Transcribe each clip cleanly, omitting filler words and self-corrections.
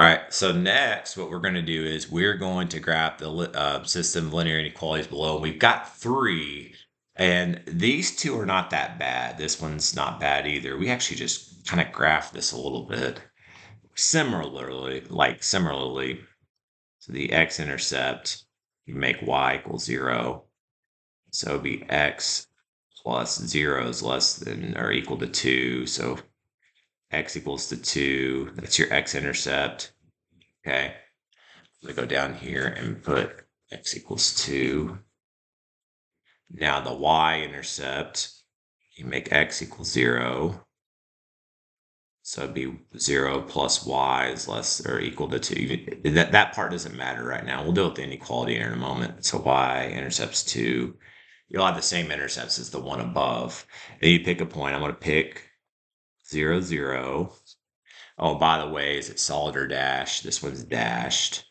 All right, so next what we're going to do is we're going to graph the system of linear inequalities below. We've got 3, and these 2 are not that bad. This one's not bad either. We actually just kind of graph this a little bit. Similarly, so the x-intercept, you make y equals 0. So it'd be x plus 0 is less than or equal to 2. So x equals to 2. That's your x-intercept. Okay. I'm going to go down here and put x equals 2. Now the y-intercept, you make x equals 0. So it'd be 0 plus y is less or equal to 2. That part doesn't matter right now. We'll deal with the inequality here in a moment. So y-intercepts 2. You'll have the same intercepts as the one above. Then you pick a point. I'm going to pick 0, 0. Oh, by the way, is it solid or dashed? This one's dashed.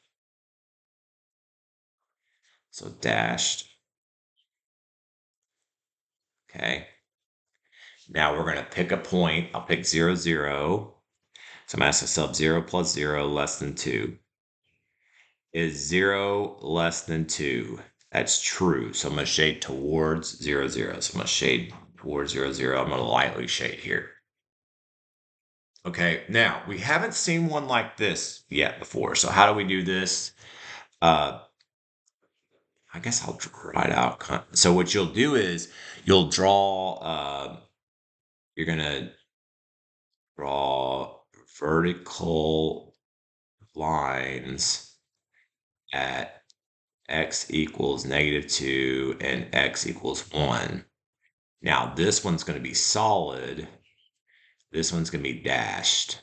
So dashed. Okay. Now we're going to pick a point. I'll pick 0, 0. So I'm going to ask myself 0 plus 0 less than 2. Is 0 less than 2? That's true. So I'm going to shade towards 0, 0. So I'm going to shade towards 0, 0. I'm going to lightly shade here. Okay, now we haven't seen one like this yet before. So how do we do this? I guess I'll draw it out. So what you'll do is you'll draw, you're going to draw vertical lines at x equals -2 and x equals 1. Now this one's going to be solid. This one's going to be dashed.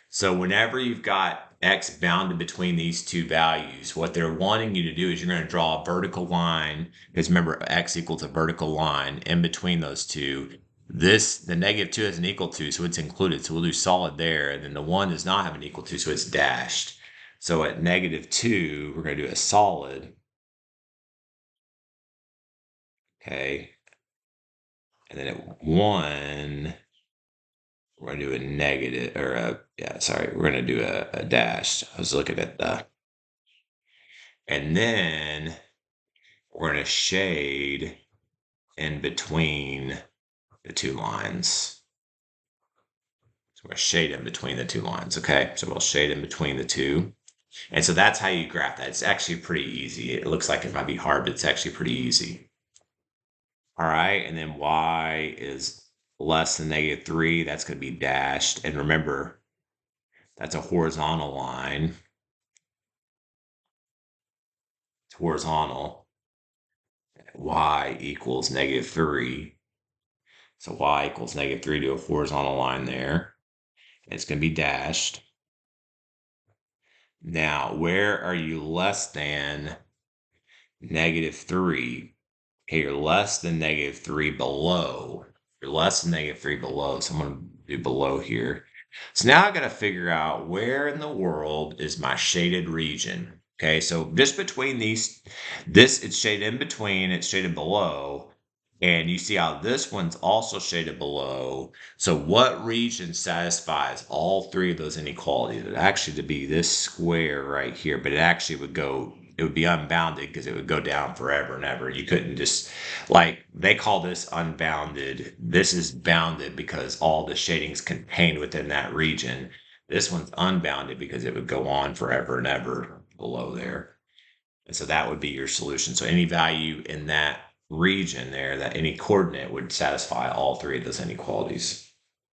So whenever you've got x bounded between these two values, what they're wanting you to do is you're going to draw a vertical line, because remember x equals a vertical line in between those two. The -2 has an equal to, so it's included. So we'll do solid there, and then the 1 does not have an equal to, so it's dashed. So at -2, we're going to do a solid. Okay. And then at 1, we're going to do a negative, or we're going to do a dash. I was looking at the, and then we're going to shade in between the 2 lines. So we're going to shade in between the 2 lines, okay? So we'll shade in between the 2. And so that's how you graph that. It's actually pretty easy. It looks like it might be hard, but it's actually pretty easy. All right, and then y is less than -3. That's going to be dashed. And remember, that's a horizontal line. It's horizontal. Y equals -3. So y equals -3 to a horizontal line there. It's going to be dashed. Now, where are you less than -3? Okay, you're less than -3 below. You're less than -3 below. So I'm going to do below here. So now I got to figure out where in the world is my shaded region. Okay, so just between these, it's shaded in between, it's shaded below. And you see how this one's also shaded below. So what region satisfies all 3 of those inequalities? It would actually to be this square right here, but it would be unbounded because it would go down forever and ever. You couldn't just, like, they call this unbounded. This is bounded because all the shading is contained within that region. This one's unbounded because it would go on forever and ever below there. And so that would be your solution. So any value in that region there, that any coordinate would satisfy all 3 of those inequalities.